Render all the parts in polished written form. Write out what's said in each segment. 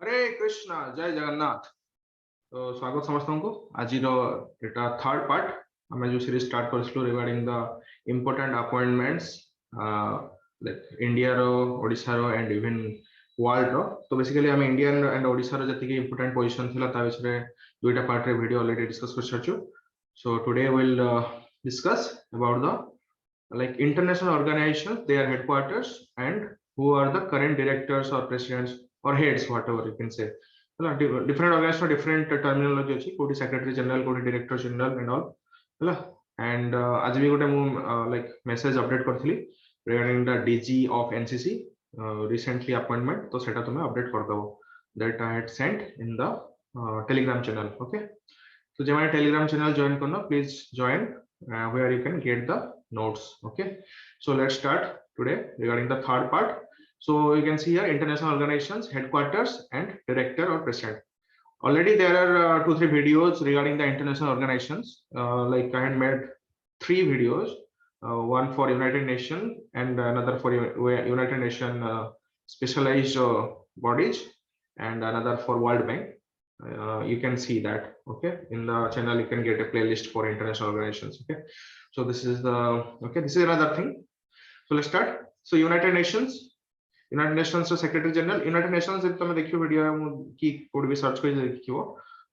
हरे कृष्णा जय जगन्नाथ। तो स्वागत समस्त को आज एटा थर्ड पार्ट आम जो सीरीज स्टार्ट कर regarding the important appointments India रो ओडिशा रो एंड इवन वर्ल्ड रो। तो बेसिकली आम इंडियन एंड ओडिशा रो जति इम्पोर्टेंट पोजीशन थिला ता विषय दुईटा पार्ट रे वीडियो ऑलरेडी डिस्कस कर सारछु। So today will discuss about the international organizations, their headquarters, and who are the current directors or presidents or heads, whatever you can say. Different organizations different terminology अछि, कोटी secretary general, कोटी director general and all हला। and आज भी गोटे मु message update करथली regarding the DG of NCC recently appointment, तो सेटा तुम्हें update कर दबो that I had sent in the telegram channel. Okay, so जो हमारे telegram channel join करना, please join where you can get the notes. Okay, so let's start today regarding the third part. So you can see here international organizations, headquarters, and director or president. Already there are 2-3 videos regarding the international organizations. Like I had made 3 videos, one for United Nations and another for United Nations specialized bodies, and another for World Bank. You can see that. Okay, in the channel you can get a playlist for international organizations. Okay, so this is the this is another thing. So let's start. So United Nations Secretary General, United Nations if तुम देखियो video की code भी search कर देखियो.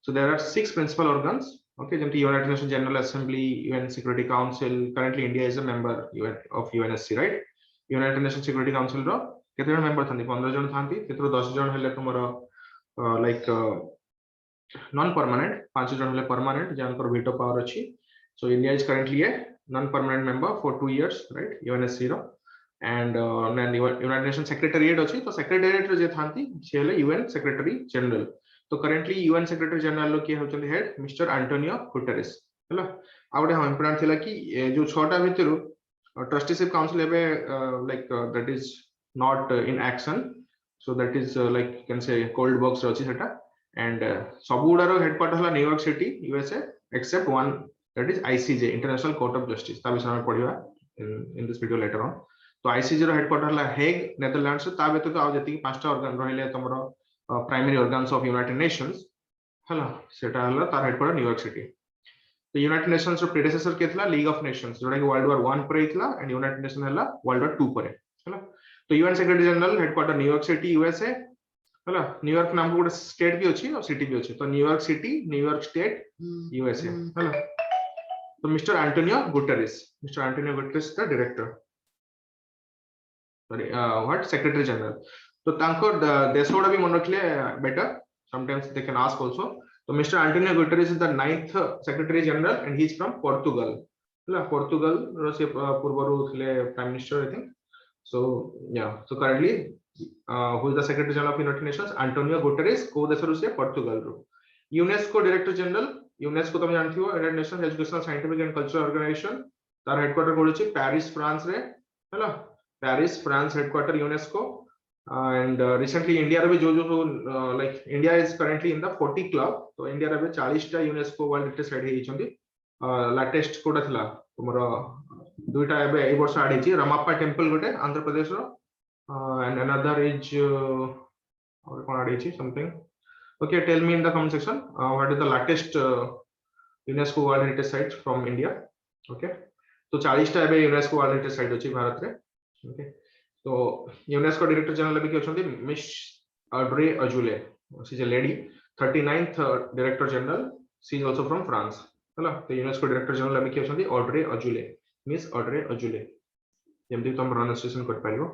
So there are 6 principal organs. Okay, जेमति United Nations General Assembly, UN Security Council. Currently India is a member of UNSC, right? United Nations Security Council रो केते जन member थांती? 15 जन थांती. केतरो 10 जन हेले तुमरो non permanent, 5 जन हेले परमानेंट जानकर veto power अछि. So India is currently a non-permanent member for 2 years, right? UNSC row. And United Nations Secretariat अछि, तो Secretariat रे जे थांती से हेले UN Secretary General. तो currently UN Secretary General लो के होचंदी हेड मिस्टर एंटोनियो गुटेरेस हला. आ गोटे इंपोर्टेंट थिला कि जो 6टा भितरु ट्रस्टीशिप काउंसिल एबे that is not in action. So that is like you can say cold box रे अछि सेटा. And सबुडारो हेडक्वार्टर हला New York city USA, except one, that is ICJ, International Court of Justice. ता विषय में पढिबा in this video later on. तो ICJ रो हेडक्वार्टर हला हेग नेदरलैंड्स. ता व्यतीत आ जति 5टा ऑर्गन रहिले तमरो primary organs of United Nations हला, सेटा हला तार हेडक्वार्टर न्यूयॉर्क सिटी. तो यूनाइटेड नेशंस रो प्रेडेसेसर केतला लीग ऑफ नेशंस, जोडा कि वर्ल्ड वॉर 1 पर हितला, एंड यूनाइटेड नेशन हला वर्ल्ड वॉर 2 पर हला. तो UN secretary general headquarter New York city USA हला. न्यूयॉर्क नाम को स्टेट भी अछि और सिटी भी अछि. तो New York city, New York state, USA हला. तो mister Antonio Guterres the director, sorry, what secretary general. तो तांको देश गोडा भी मन रखले better, sometimes they can ask also. तो mister Antonio Guterres is the 9th secretary general and he is from Portugal हला. पोर्तुगल रो से पूर्वरु थिले prime minister I think. So yeah, so currently who is the secretary general of United Nations? Antonio Guterres. को देश रो से Portugal रो. UNESCO director general, UNESCO तुम जानथियो United Nations Educational Scientific and Cultural Organization. तार हेडक्वार्टर कोड अछि पेरिस फ्रांस रे हला. Paris France headquarter UNESCO. And recently India रे भी जो like India is currently in the 40 club. तो इंडिया रे भी 40 टा यूनेस्को वर्ल्ड हेरिटेज साइट हे छथि. लेटेस्ट कोडा थिला तुमरो दुईटा एबे ए वर्ष आडी छि रमाप्पा टेंपल गोटे आंध्र प्रदेश रो, एंड अनदर इज और कोन आडी छि something. Okay, tell me in the comment section what is the latest UNESCO World Heritage Site from India. Okay, तो 40 टा एबे UNESCO World Heritage Site अछि भारत रे. Okay, तो UNESCO डायरेक्टर जनरल भी के छथि Miss Audrey Azoulay. She is a lady, 39th director general. She is also from France हला. तो UNESCO डायरेक्टर जनरल भी के छथि Audrey Azoulay, Miss Audrey Azoulay, जेमति तुम प्रोनाउंसिएशन कर पारिबो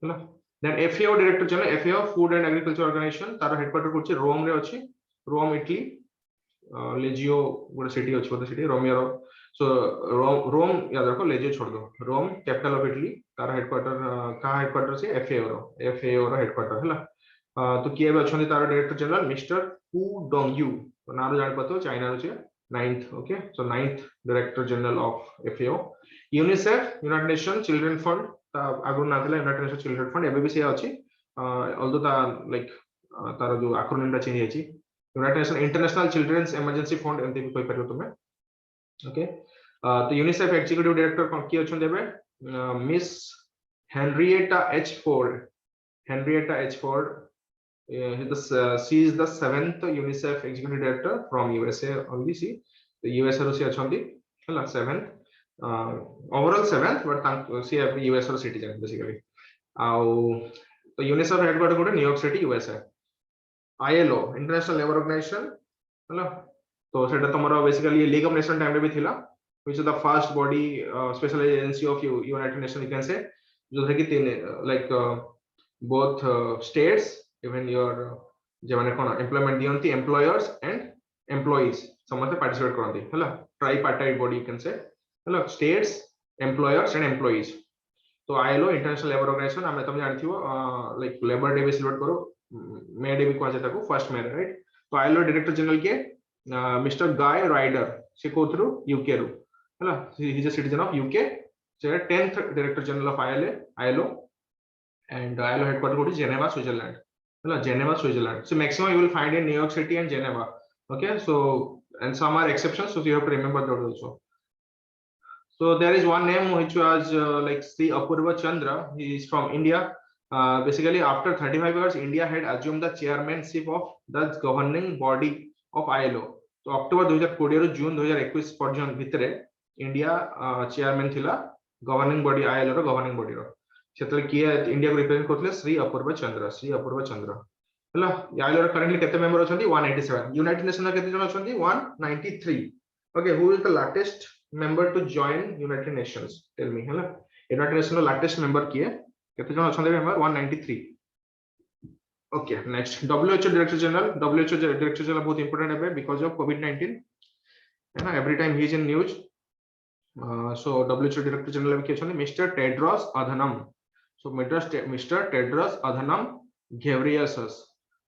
हला. Then FAO director general, FAO Food and Agriculture Organization, तार हेडक्वार्टर कोछि रोम रे अछि, रोम इटली. लेजियो गोटे सिटी अछि, बोध सिटी रोमियो. सो रोम याद रखो, लेजियो छोड़ दो. रोम कैपिटल ऑफ इटली. तार हेडक्वार्टर का हेडक्वार्टर से FAO रो हेडक्वार्टर हला. तो किए बे अछंती तार डायरेक्टर जनरल मिस्टर हु डोंगयू. तो नाम जान पतो चाइना रो छे 9th. Okay, so 9th director general of FAO. UNICEF, United nation children fund. आगु ना थिला यूनाइटेड नेशन चिल्ड्रन फंड, एबे भी से अछि. ऑल्दो ता लाइक तार जो एक्रोनिम ता चेंज हेछि. United Nation International Children's Emergency Fund एमते भी कोइ परियो तुमे. ओके, तो यूनिसेफ एग्जीक्यूटिव डायरेक्टर की अछन देबे miss Henrietta H Ford. she is the 7th UNICEF executive director from USA only. She the US रो से अछंती हला 7th overall 7th but she है US रो citizen basically आउ तो UNICEF हेडक्वार्टर कोटे New York city USA ILO International Labour Organization हला तो सेटा तमरो basically league of nation time रे भी थिला which is the first body special agency of United Nations you can say जो थे कि तीन like both states even your जे माने कोन एम्प्लॉयमेंट दियंती एम्प्लॉयर्स एंड एम्प्लॉइज समस्त पार्टिसिपेट करंती हला ट्राइपार्टाइट बॉडी यू कैन से हला स्टेट्स एम्प्लॉयर्स एंड एम्प्लॉइज तो आईएलओ इंटरनेशनल लेबर ऑर्गेनाइजेशन हम तुम जानथिबो लाइक लेबर डे भी सेलिब्रेट करो मे डे भी कोन ताको फर्स्ट मे राइट तो आईएलओ डायरेक्टर जनरल के मिस्टर गाय राइडर से को थ्रू यूके रो हला he is a citizen of UK से 10th director general of ILO and ILO headquarters go to Geneva, Switzerland. Geneva, Switzerland. So maximum you will find in New York City and Geneva. Okay, so and some are exceptions, so you have to remember that also. So there is one name which was like Sri Apurva Chandra. He is from India. Basically, after 35 years, India had assumed the chairmanship of the governing body of ILO. So October 2020 ରୁ June 2021 ପର୍ଯ୍ୟନ୍ତ ଭିତରେ India chairman ଥିଲା governing body ILO ର governing body ର क्षेत्र किए India को represent करथले Shri अपूर्व चंद्र हला आईएलओ रे करंटली केते मेंबर अछंती 187 यूनाइटेड नेशन रे केते जन अछंती 193 okay who is the latest member to join United Nations tell me हला यूनाइटेड नेशन रो लाटेस्ट मेंबर किए केते जन अछंती member 193 okay next WHO director general बहुत इंपोर्टेंट है बिकॉज़ ऑफ कोविड-19 है ना every time he is in news so WHO director general के अछंती Mister Tedros Adhanom So Mr. Tedros Adhanom Ghebreyesus.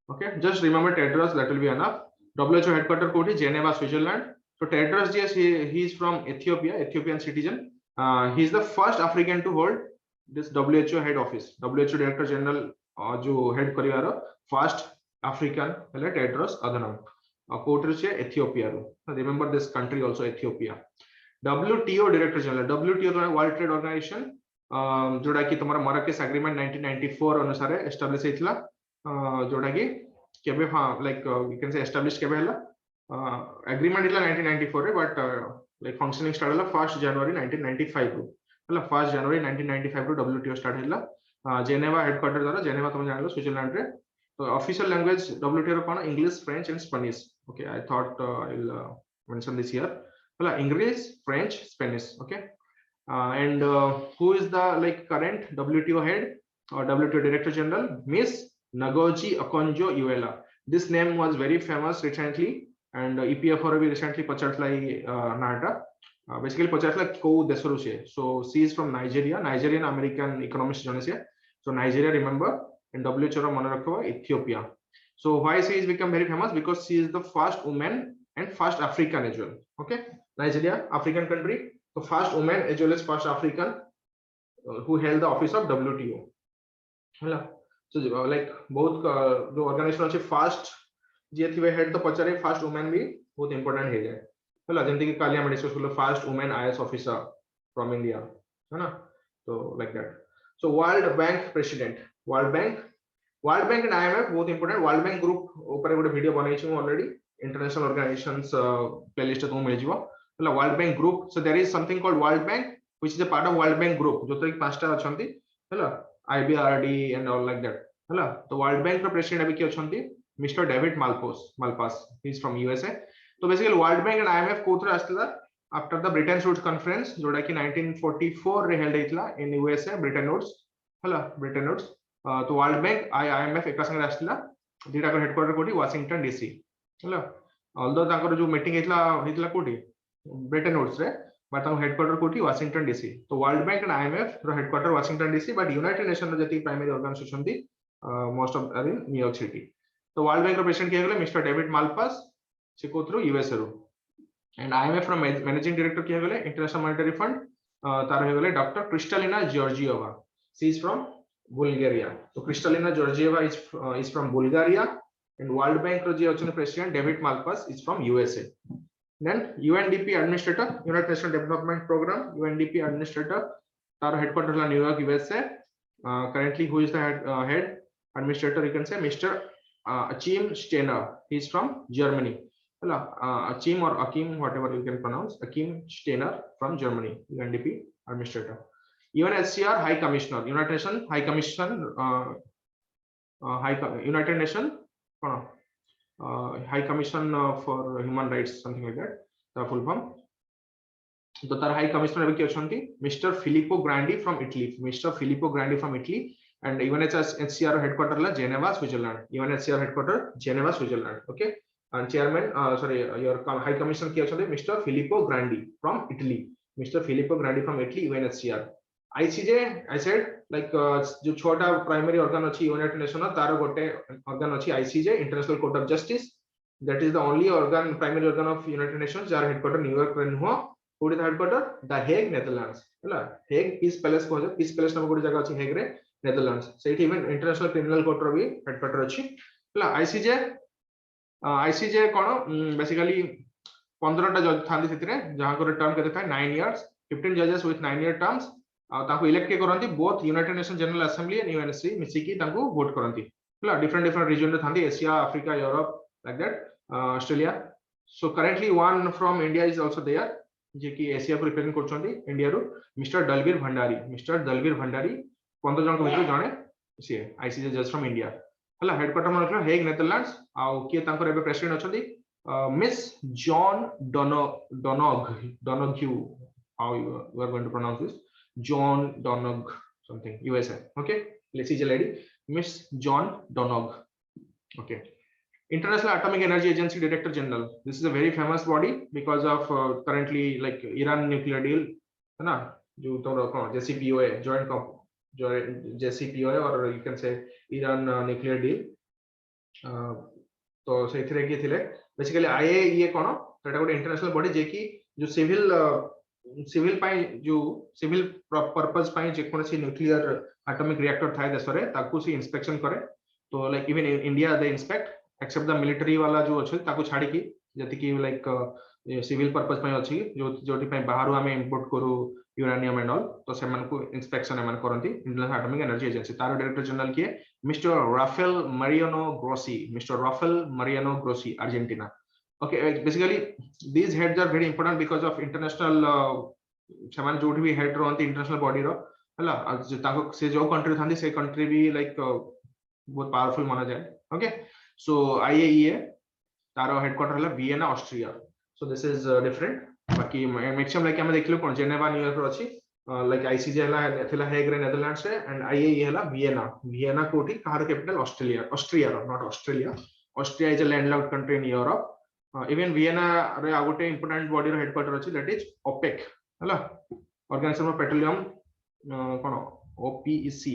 Okay, just remember Tedros. That will be enough. WHO headquarters कोठी Geneva, Switzerland. So Tedros, yes, he is from Ethiopia, Ethiopian citizen. He is the first African to hold this WHO head office. WHO Director General जो head करिवार first African है Tedros Adhanom. कोठी से Ethiopia row. Remember this country also Ethiopia. WTO Director General. WTO World Trade Organization. जोड़ा कि तुम्हारा Marrakesh agreement 1994 अनुसार establish हेतिला जोड़ा कि केबे हां लाइक यू कैन से एस्टैब्लिश केबे हला एग्रीमेंट इला 1994 रे बट लाइक फंक्शनिंग स्टार्ट हला 1 जनवरी 1995 रो हला 1 जनवरी 1995 रो डब्ल्यूटीओ स्टार्ट हला जेनेवा हेडक्वार्टर द्वारा जेनेवा तुम जानलो स्विट्जरलैंड रे तो ऑफिशियल लैंग्वेज डब्ल्यूटीओ रो कोन English French and Spanish okay I thought I will mention this here हला English French Spanish okay and who is the like current WTO head or WTO Director General? Miss Ngozi Okonjo-Iweala. This name was very famous recently, and EPFR भी recently पचारला नाटा. Basically पचारला को देशों से. So she is from Nigeria, Nigerian American economist जने से. So Nigeria remember, and WHO रा मन रखवा Ethiopia. So why she is become very famous? Because she is the first woman and first African as well. Okay, Nigeria, African country. So first woman as well as first African who held the office of WTO. हला so like both जो organization अच्छे first जे थी head तो पचारे first woman भी बहुत important है जाए हला जैसे कि कालिया में डिस्कस करो first woman IAS officer from India है ना तो like that. So World Bank president World Bank and IMF बहुत important. World Bank group ऊपर एक वीडियो बनाई छी already international organizations playlist तो मिल जिवो World Bank group. So there is something called World Bank, which is a part of World Bank group. जो तो एक पांचटा अछंती, hello, IBRD and all like that. Hello, तो World Bank का president अभी क्या अछंती? Mr. David Malpass. He is from USA. तो basically World Bank and IMF को through आस्तिला after the Bretton Woods conference, जोड़ा कि 1944 रे held हेतला in USA, Bretton Woods. Hello, Bretton Woods. तो World Bank, IMF एक संगे आस्तिला. दीटा का headquarter कोठी Washington DC. हेलो, although तांकर जो meeting हेतला कोठी Bretton Woods रे बट हम हेडक्वार्टर कोठी वाशिंगटन डीसी तो वर्ल्ड बैंक एंड आईएमएफ रो headquarter Washington DC but United Nation रो जति primary organization the most of are in New York city तो वर्ल्ड बैंक रो प्रेसिडेंट किया गेले मिस्टर डेविड मालपास से को थ्रू यूएस रो एंड आईएमएफ रो मैनेजिंग डायरेक्टर किया गेले इंटरनेशनल मॉनेटरी फंड तार हो गेले doctor Kristalina Georgieva she is from Bulgaria तो Kristalina जॉर्जियोवा is from Bulgaria and World Bank रो जे अछन president David Malpass is from USA. Then UNDP administrator, United Nations Development Program, UNDP administrator, our headquarters in New York, USA. Currently, who is the head administrator? You can say Mr. Achim Steiner, he's from Germany. Achim or Akim, whatever you can pronounce, Achim Steiner from Germany, UNDP administrator. UNHCR High Commissioner, United Nations High Commission, United Nations High Commission for Human Rights, something like that, the full form. तो तार high commissioner अभी किए Mister Filippo Grandi from Italy, Mister Filippo Grandi from Italy. And UNHCR headquarter ला Geneva Switzerland, UNHCR headquarter Geneva Switzerland. Okay, and chairman sorry your high commissioner किए Mister Filippo Grandi from Italy, Mister Filippo Grandi from Italy UNHCR. ICJ I said like जो छोटा primary organ अछि United Nation तार गोटे organ अछि ICJ, International Court of Justice. That is the only organ, primary organ of United Nations jar headquarter New York रे नुहो. कोडी headquarter the Hague Netherlands हला. Hague piece palace को पीस पैलेस नाम कोडी जगह अछि हेग रे नेदरलैंड्स. सेठी इवन इंटरनेशनल क्रिमिनल कोर्ट रो भी हेडक्वार्टर अछि हला. आईसीजे आईसीजे कोन बेसिकली 15 टा जज थांदी सेतिरे जहां को टर्म केते थाय 9 इयर्स, 15 जजेस विथ 9 ईयर टर्म्स. ताको इलेक्ट के करंती both United Nation General Assembly and UNSC मिसी की ताको वोट करंती हला. डिफरेंट डिफरेंट रीजन रे थांदी, Asia, Africa, Europe, like that, Australia. So currently one from India is also there जे कि एशिया को रिप्रेजेंट करछंती इंडिया रो, मिस्टर दलवीर भंडारी. मिस्टर दलवीर भंडारी 15 जन को भितर जणे सी आईसीजे जज फ्रॉम इंडिया हला. हेडक्वार्टर मन हेग नेदरलैंड्स. आ के तांकर एबे प्रेसिडेंट अछंती Miss Joan Donoghue, how you are going to pronounce this, John Donog something, USA. Okay, let's see the lady, Miss John Donog. Okay, International Atomic Energy Agency Director General. This is a very famous body because of currently like Iran nuclear deal, है ना, जो तो JCPOA, JCPOA or you can say Iran nuclear deal. तो सेथिरे के थिले basically IAEA कोन सेटा गोटे international body जे कि जो सिविल पाई जो सिविल पर्पस पाई जे कोनसी न्यूक्लियर एटॉमिक रिएक्टर थाय देश रे ताकू से इंस्पेक्शन करे. तो like even India they inspect except the military वाला जो अछि ताकू छाडी की जति की लाइक सिविल पर्पस पाई अछि जो जोटी पाई बाहरु हमें इंपोर्ट करू यूरेनियम एंड ऑल. तो से मन को इंस्पेक्शन एमन करंती इंटरनेशनल एटॉमिक एनर्जी एजेंसी. तार डायरेक्टर जनरल के mister Rafael Mariano Grossi, mister Rafael Mariano Grossi, Argentina. Okay, basically these heads are very important because of international समान जोठी भी हेड रहंती इंटरनेशनल बॉडी रो हला. जो ताको से जो कंट्री थांदी से कंट्री भी लाइक बहुत पावरफुल माना जाए. ओके, सो IAEA तारो हेडक्वार्टर हला Vienna Austria. So this is different. बाकी मैक्सिमम लाइक हम देखिलो कोन जेनेवा न्यूयॉर्क रो अछि, लाइक आईसीजे हला थिला हेग रे नेदरलैंड्स रे एंड IAEA हला वियना. वियना कोठी कहार कैपिटल ऑस्ट्रेलिया, ऑस्ट्रिया रो, not Australia. Austria is a landlocked country in Europe. Even Vienna रे आ गोटे इंपोर्टेंट बॉडी रो हेडक्वार्टर अछि दैट इज OPEC हला, ऑर्गेनाइजेशन फॉर पेट्रोलियम कोन OPEC,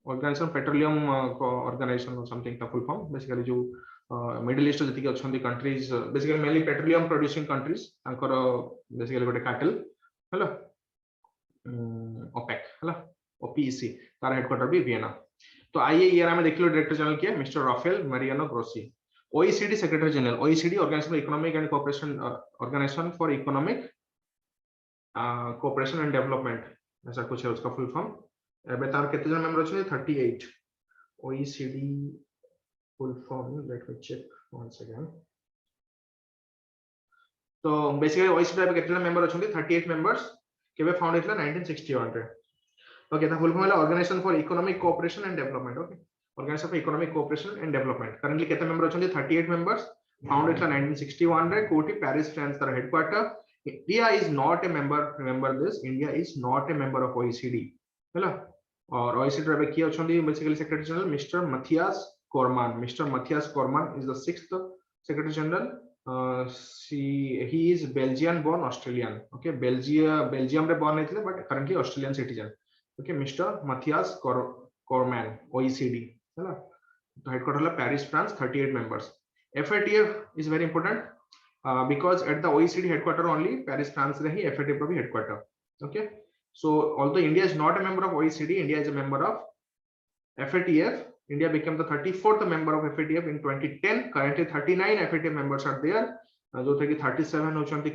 organisation petroleum organisation or something the full form. Basically जो middle east जति के अछंती countries, basically mainly petroleum producing countries तांकर बेसिकली गोटे कार्टेल हला. OPEC हला, OPEC तार हेडक्वार्टर भी वियना. तो IAEA में देखिलो डायरेक्टर जनरल के mister Rafael Mariano Grossi. OECD secretary general, OECD organisation for economic and cooperation, organisation for economic cooperation and development, ऐसा कुछ है उसका फुल फॉर्म. एबे तार केते जन मेंबर अछि 38. OECD full form, let me check once again. तो बेसिकली OECD एबे केते जन मेंबर अछि 38 मेंबर्स. केबे फाउंड हैतला 1961 रे. ओके, ता फुल फॉर्म है organisation for economic cooperation and development. Okay, Organization for Economic Cooperation and Development. Currently केते मेंबर अछंती 38 members. Founded in 1961 रे, कोठी पेरिस फ्रांस तार headquarter. India is not a member, remember this, India is not a member of OECD हैला. और OECD रे की अछंती basically secretary general mister Mathias Cormann. Mister Mathias Cormann is the 6th secretary general. He is Belgian born Australian. Okay, Belgium रे born हैथिले but currently Australian citizen. Okay, Mr. Matthias Corman, OECD है. तो headquarter है Paris France, 38 members. FATF is very important because at the OECD headquarter only Paris France रही FATF भी headquarter. Okay, so although India is not a member of OECD, India is a member of FATF. India became the 34th member of FATF in 2010. Currently 39 FATF members are there. जो थे कि 37 होचंती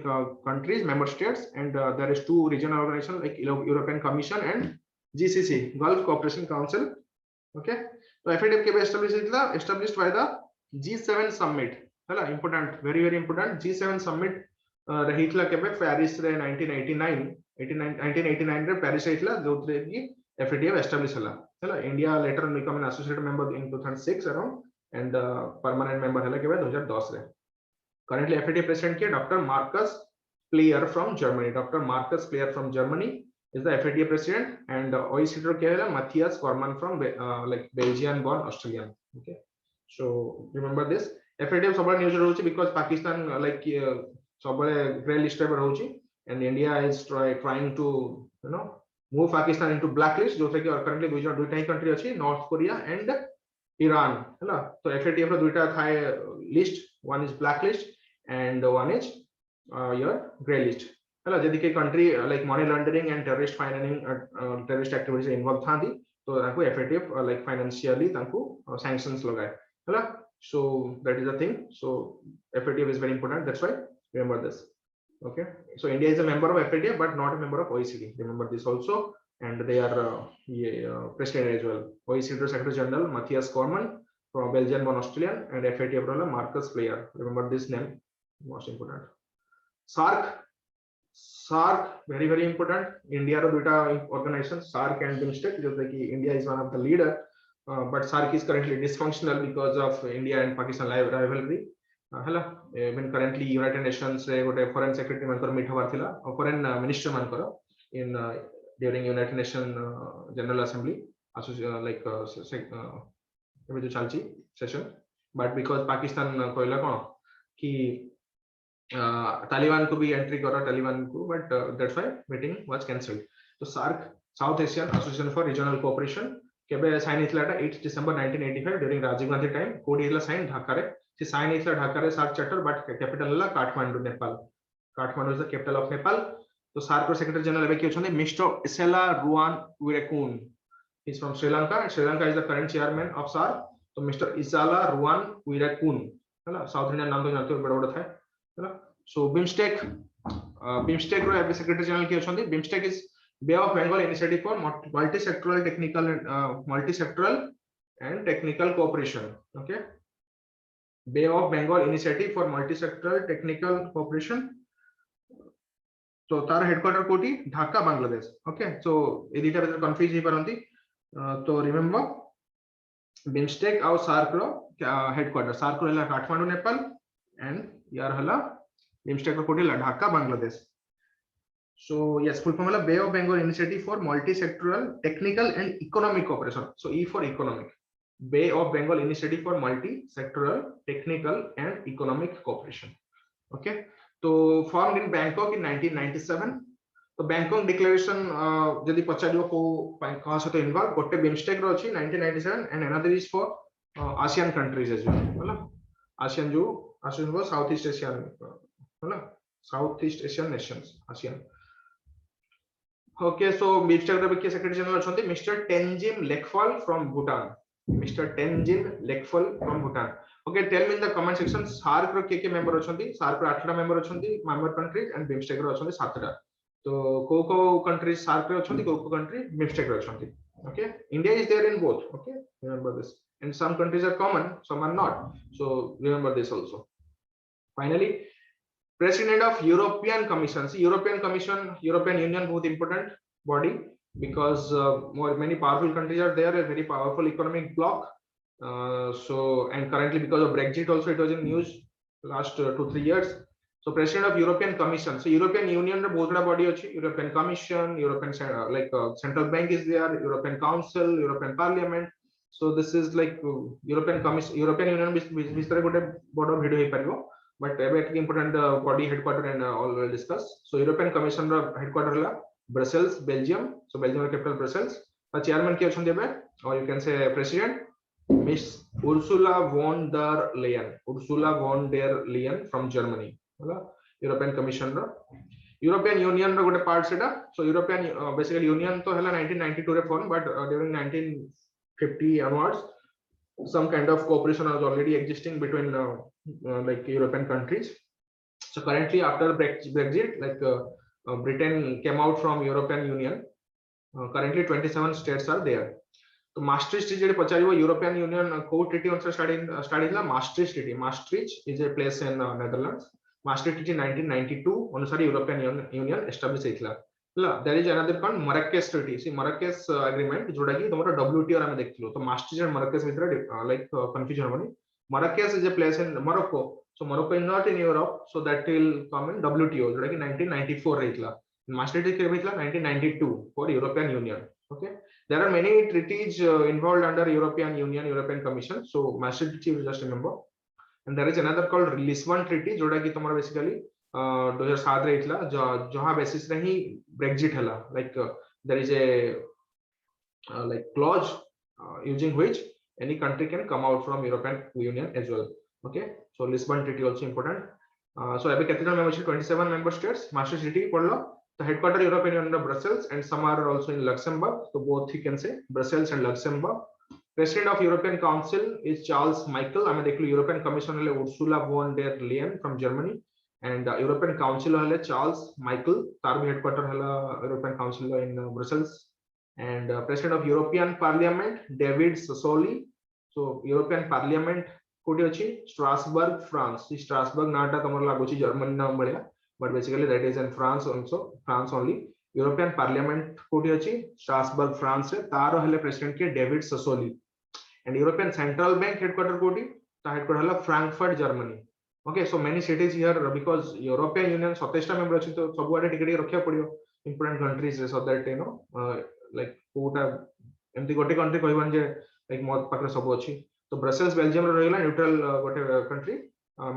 countries, member states, and there is 2 regional organizations like European Commission and GCC, Gulf Cooperation Council. Okay, तो FATF केबे establish हितला established by the G7 summit हला important very important G7 summit रहितला केबे Paris रे 1989 रे पेरिस हितला जोतरे की FATF establish हला हला India letter become an associated member in 2006 around and permanent member हला केबे 2010 रे currently FATF president के Dr. Markus Pleyer from Germany. Dr. Markus Pleyer from Germany is the FATF president, and OECD के है Matthias Cormann from like Belgian born Australian. Okay, so remember this. FATF सब news रहुची because Pakistan like सब grey list पर रहुची, and India is trying to move Pakistan into blacklist जो कि currently दुईटा ही country अछि North Korea and Iran है ना. तो FATF रो दुईटा थाए list, one is blacklist and one is your grey list है ना. जदि के country like money laundering and terrorist financing terrorist activities involved थांदी तो ताको FATF like financially ताको sanctions लगाए है ना. So that is the thing. So FATF is very important, that's why remember this. Okay, so India is a member of FATF but not a member of OECD, remember this also. And they are president as well. OECD Secretary General Matthias Cormann from Belgian born Australian, and FATF ruler Markus Pleyer, remember this name, most important. SAARC very important. India ro duita organization SAARC and BIMSTEC, जो कि India is one of the leader, but SAARC is currently dysfunctional because of India and Pakistan rivalry. Hello, even currently United Nations रे गोटे foreign secretary मानकर meet हबार थिला, foreign minister मानकर in during United Nations General Assembly like एबे जो चलची session, but because Pakistan कहला कोन कि तालिबान को भी एंट्री करा तालिबान को, but that's why meeting was cancelled. तो SAARC South Asian Association for Regional Cooperation केबे sign हितला 8 December 1985 during Rajiv Gandhi time. कोडी हितला साइन ढाका रे, से साइन हितला ढाका रे SAARC चार्टर, but कैपिटल हला Kathmandu Nepal. Kathmandu is the capital of Nepal. तो SAARC रो सेक्रेटरी जनरल एबे के छने mister Esala Ruwan Weerakoon. He is from Sri Lanka. Sri Lanka is the current chairman of SAARC. तो मिस्टर इसाला रुआन विरेकुन है ना. साउथ इंडियन नाम तो जानते हो, बड़ा बड़ा था है ना. So BIMSTEC रो एबे सेक्रेटरी जनरल के छने. BIMSTEC is Bay of Bengal Initiative for multi-sectoral and technical cooperation. Okay, Bay of Bengal Initiative for multi-sectoral technical cooperation. तो तार हेडक्वार्टर कोटी ढाका बांग्लादेश. ओके, सो ए दिटा बेटर कंफ्यूज ही परंती. तो रिमेंबर BIMSTEC और SAARC रो headquarter, SAARC रो हला Kathmandu Nepal and यार हला BIMSTEC रो कोटी हला Dhaka Bangladesh. So yes, full formula Bay of Bengal Initiative for multi-sectoral technical and economic cooperation. So E for economic, Bay of Bengal Initiative for multi-sectoral technical and economic cooperation. Okay, तो formed in Bangkok in 1997. तो Bangkok Declaration जदि पचारियो को कहाँ से तो involve गोटे BIMSTEC रो अछि 1997 and another is for ASEAN countries as well. है ना, ASEAN वो Southeast Asian है ना, Southeast Asian nations ASEAN. Okay, so BIMSTEC रो के सेक्रेटरी जनरल छथि mister Tenzin Lekphell from Bhutan. Mister Tenzin Lekphell from Bhutan. Okay, tell me in the comment section SAARC रो के मेंबर अछंती. SAARC रो 8टा मेंबर अछंती मेंबर कंट्रीज एंड BIMSTEC रो अछंती 7टा. तो को कंट्री SAARC रो अछंती, को कंट्री BIMSTEC रो अछंती. Okay, India is there in both. Okay, remember this. And some countries are common, some are not. So remember this also. Finally, President of European Commission. See, European Commission, European Union, बहुत important body because many powerful countries are there, a very powerful economic bloc. So and currently because of Brexit also it was in news last 2-3 years. So President of European Commission. So European Union रे बहुत बड़ा body अछि. European Commission, European Central Bank is there, European Council, European Parliament. So this is like European Commission, European Union बिस्तर गोटे बड़ा video हे परिबो. But very important body headquarter and all will discuss. So European Commission headquarter la Brussels, Belgium. So Belgium capital Brussels. The chairman ke achon debe, or you can say president Miss Ursula von der Leyen. Ursula von der Leyen from Germany. European Commission ro. European Union ro gote part seta. So European basically Union to hela 1992 re form, but during 1950 onwards some kind of cooperation was already existing between like European countries. So currently after Brexit, like Britain came out from European Union. Currently 27 states are there. तो maastricht जे पचारिबो European union को treaty अनुसार start हिला maastricht treaty. maastricht is a place in Netherlands. maastricht treaty 1992 अनुसार European union establish हेतला. There is another called Marrakesh treaty. See Marrakesh agreement जोटा कि तमरो WTO रे हम देखथिलो. तो maastricht and Marrakesh भितर like confusion होनी. Marrakesh is a place in Morocco. So Morocco is not in Europe, so that will come in WTO जोटा कि 1994 रे हितला. maastricht treaty केबे हितला 1992 for European Union. Okay, there are many treaties involved under European Union, European Commission. So maastricht treaty you just remember. And there is another called Lisbon treaty जोटा कि तमरो basically 2007 रे हितला जहां basis रे ही Brexit हला. Like there is a like clause using which any country can come out from European Union as well. Okay, so Lisbon treaty also important. So अभी कितने membership 27 member states. maastricht treaty पढ़लो. The headquarter European Union of Brussels, and some are also in Luxembourg. So both you can say Brussels and Luxembourg. President of European Council is Charles Michel. I mean, European Commission है Ursula von der Leyen from Germany, and European Council है Charles Michel. तार भी headquarter है European Council in Brussels. And President of European Parliament David Sassoli. So European Parliament कोठी अछि Strasbourg, France. Strasbourg नाटा तमर लागो छि जर्मनी नाम भलिया, but basically that is in France also, France only. European Parliament कोठी अछि Strasbourg, France रे. तारो हेले प्रेसिडेंट के David Sassoli. And European Central Bank headquarter कोठी ता हेडक्वार्टर हला Frankfurt, Germany. Okay, so many cities here because European Union 27 member अछि तो सब आडे टिके रखिया पड़ियो important countries रे, so that you know like Kota एमती गोटे कंट्री कहबन जे लाइक मोर पाखरे सब अछि. तो ब्रसेल्स बेल्जियम रे रहला न्यूट्रल गोटे country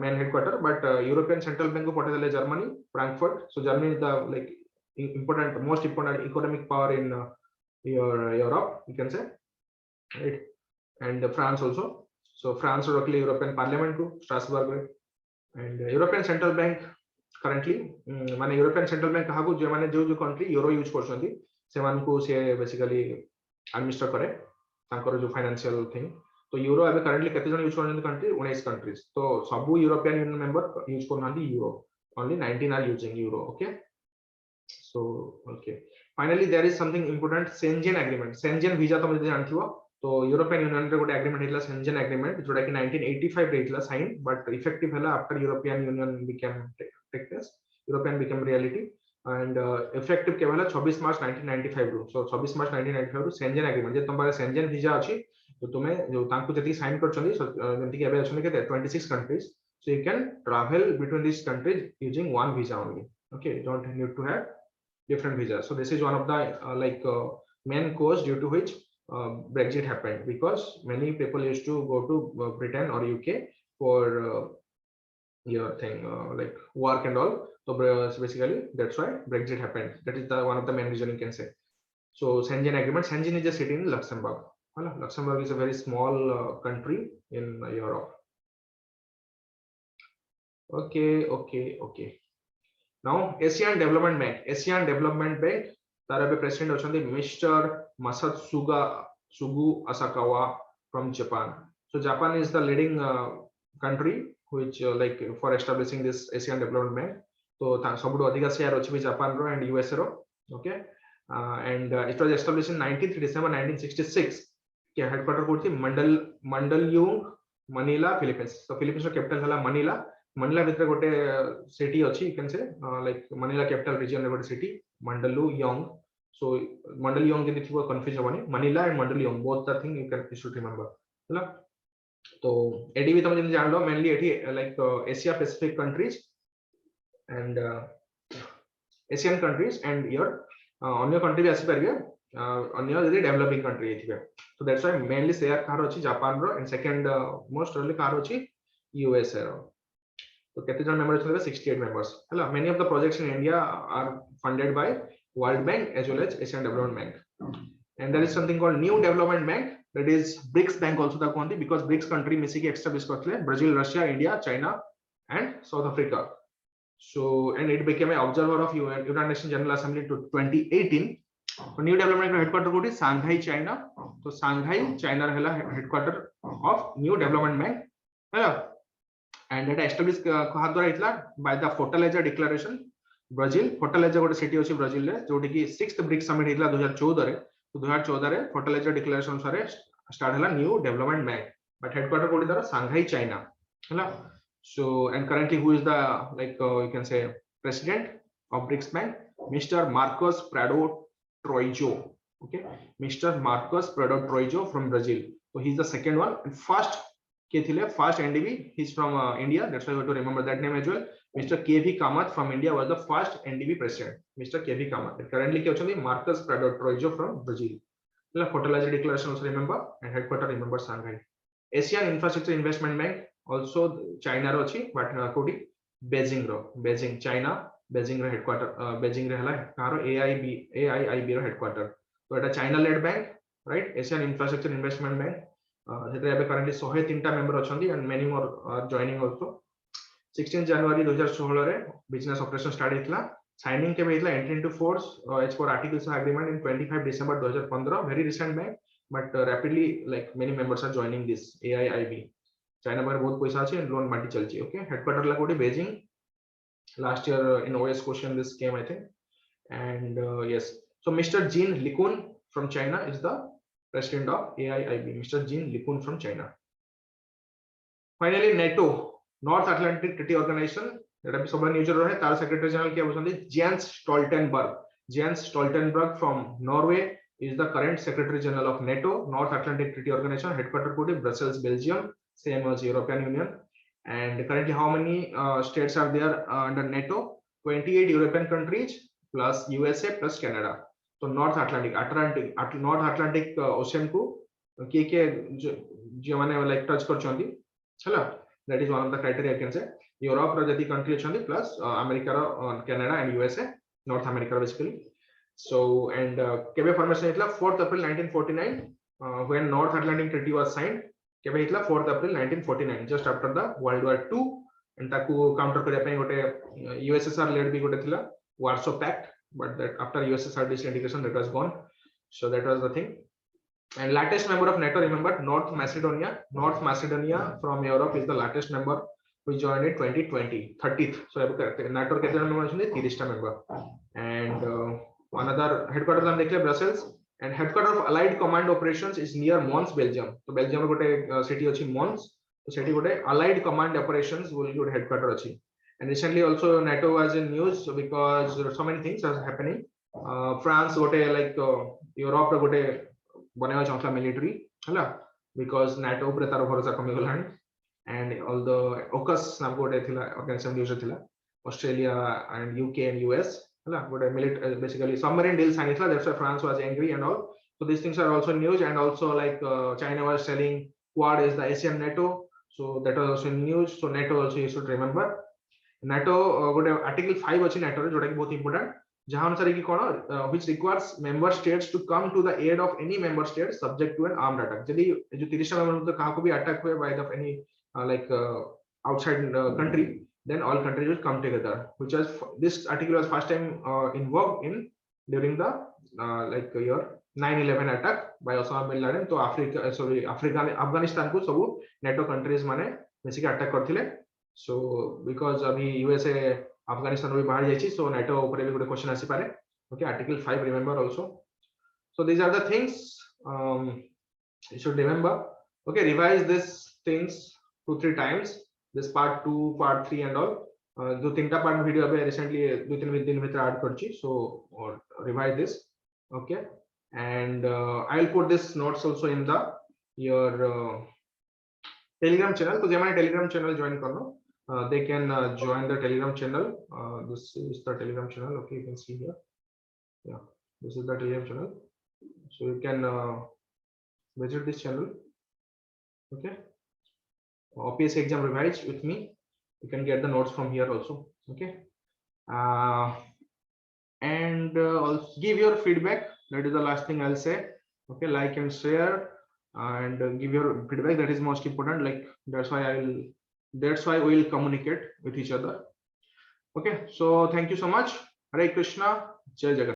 main headquarter, but European central bank को पठे देले Germany Frankfurt. So Germany is the like important most important economic power in Europe, you can say, right? And France also. So France rokli European Parliament को Strasbourg रे. And European Central Bank currently माने European Central Bank कहा को जे माने जो country euro use करछंती से मान को से बेसिकली एडमिनिस्टर करे तांकर जो फाइनेंशियल थिंग. तो यूरो अबे करंटली केते जन यूज करछंती कंट्री 19 कंट्रीज. तो सब यूरोपियन यूनियन मेंबर यूज करनांती euro. Only 19 are using euro. Okay, so okay, finally there is something important, Schengen agreement. Schengen visa तो मुझे जानथिबो. तो यूरोपियन यूनियन रे गोटे एग्रीमेंट हेतला Schengen agreement जोटा कि 1985 रे हेतला साइन, बट इफेक्टिव हला after European union became take place, European became reality. And effective केवल 26 मार्च 1995 रो. सो 26 मार्च 1995 रो Schengen agreement जे तुम पारे Schengen visa अछि तो तुम्हें जो तांको जति साइन करछनी जेंति कि एबे अछन के 26 countries, so you can travel between these countries using one visa only. Okay, you don't need to have different visas. So this is one of the main cause due to which Brexit happened, because many people used to go to Britain or UK for your thing like work and all. So basically that's why Brexit happened. That is the one of the main reason you can say. So Schengen agreement. Schengen is a city in Luxembourg. Luxembourg is a very small country in Europe. Okay. Now Asian Development Bank. Asian Development Bank. तार अबे president अछंती mister Masatsugu Asakawa from Japan. So Japan is the leading country which like for establishing this Asian Development Bank. तो सबुठु अधिक share अछि भी Japan रो and US रो. Okay, and it was established in 19 December 1966. के headquarter कोठी Mandaluyong Manila, Philippines. तो Philippines रो कैपिटल हला मनीला. मनीला भितर गोटे सिटी अछि, you can say like Manila capital region रे गोटे सिटी मंडलयुंग. सो मंडलयुंग के थिबो कंफ्यूज होबनी. Manila and Mandaluyong both the thing you can should remember. हला तो एडी भी तुम जान लो मेनली एठी like Asia Pacific countries and Asian countries and your अन्य कंट्री भी आसी परबे अन्य जदी डेवलपिंग कंट्री थिबे. So that's why mainly share कार अछि जापान रो and second most really कार अछि USA रो. तो केते जन मेंबर छले 68 members. हला many of the projects in India are funded by World Bank as well as Asian Development Bank. And there is something called New Development Bank, that is BRICS Bank also ता कहंती, because BRICS country मिसी के establish करथले Brazil, Russia, India, China and South Africa. So and it became an observer of United Nations General Assembly to 2018. New Development Bank headquarter कोठी Shanghai, China. तो Shanghai, China रहला headquarter of New Development Bank. हैला and that established कहा द्वारा इतला by the Fortaleza Declaration. Brazil Fortaleza गोटे city अछि Brazil रे जोठी कि 6th BRICS summit हितला 2014 रे. तो 2014 रे फर्टिलाइजर डिक्लेरेशन सारे स्टार्ट हला new development bank but headquarter कोडी तार सांघाई चाइना हला so and currently who is the like you can say president of BRICS bank Mr. Marcos Prado Troijo okay Mr. Marcos Prado Troijo from Brazil so he's the second one and first first NDB he's from India that's why you have to remember that name as well Mr. KV Kamath from India was the first NDB president Mr. KV Kamath and currently ke achandi Marcos Prado Troijo from Brazil la fertilizer declaration also remember and headquarter remember Shanghai Asian Infrastructure Investment Bank also China रो अछि but कोडी Beijing China Beijing रो headquarter Beijing रे हला कारो AIIB रो headquarter तो एटा China led bank right Asian infrastructure investment bank जेते एबे करंटली 103 टा मेंबर अछंती and many more are joining also 16 जनवरी 2016 रे बिजनेस ऑपरेशन स्टार्ट हितला साइनिंग के हेतला entry into force as per articles of agreement in 25 December 2015 very recent bank but rapidly like many members are joining this AIIB China पर बहुत पैसा আছে loan बांटी चलची ओके हेडक्वार्टर ला कोडी Beijing last year in OS question this came I think and yes so mister Jin Liqun from China is the president of AIIB mister Jin Liqun from China finally NATO North Atlantic Treaty Organisation एटा भी सब news रहे तार secretary general के बोलछन Jens Stoltenberg from Norway is the current secretary general of NATO North Atlantic Treaty Organization headquartered कोडी Brussels Belgium same as European Union and currently how many states are there under NATO 28 European countries plus USA plus Canada so North Atlantic Ocean को के जो माने like touch करछंती छला that is one of the criteria I can say Europe रो जति country छंती plus America रो Canada and USA North America basically so and kebe formation hitla 4th April 1949 when North Atlantic Treaty was signed kebe hitla 4th April 1949 just after the World War II and taku counter kariya pai gote USSR led bi gote thila Warsaw Pact but that after USSR disintegration that was gone so that was the thing and latest member of NATO remember North Macedonia from Europe is the latest member we joined in 2020 30th so NATO kete member achindi 30 ta member and another headquarters हम देखले Brussels and headquarter of Allied Command Operations is near Mons Belgium तो Belgium रो गोटे city अछि Mons तो सेठी गोटे Allied Command Operations will be headquarter अछि and recently also NATO was in news because so many things are happening France गोटे like Europe रो गोटे बनेवा चाहला military हला because NATO ऊपर तार भरोसा कमी गलानी and all the AUKUS नाम गोटे थिला organization न्यूज थिला Australia and UK and US basically submarine deal signed that's why France was angry and all so these things are also news and also like China was telling Quad is the Asian NATO so that was also news so NATO also you should remember NATO good article 5 अछि NATO जोटा कि बहुत important जहां अनुसार कि कोन which requires member states to come to the aid of any member state subject to an armed attack जदी जो 30 टा member तो कहां को भी attack हुए by the any like outside country then all countries will come together which was this article was first time invoked in during the like your 9/11 attack by Osama bin Laden तो Afghanistan को सब NATO countries माने basically attack करथिले so because अभी USA Afghanistan भी बाहर जाइछि so NATO ऊपर भी गोटे क्वेश्चन आसी पारे okay article 5 remember also so these are the things you should remember okay revise these things 2-3 times this part 2 part 3 and all जो तीनटा पार्ट वीडियो अबे रिसेंटली 2-3 दिन भीतर ऐड करछि so revise this okay and I'll put this notes also in the your Telegram channel तो जे माने Telegram channel join करनो they can join the Telegram channel this is the Telegram channel okay you can see here yeah this is the Telegram channel so you can visit this channel okay OPS exam revise with me you can get the notes from here also okay and also give your feedback that is the last thing I'll say okay like and share and give your feedback that is most important like that's why we'll communicate with each other okay so thank you so much Hare Krishna Jai Jagannath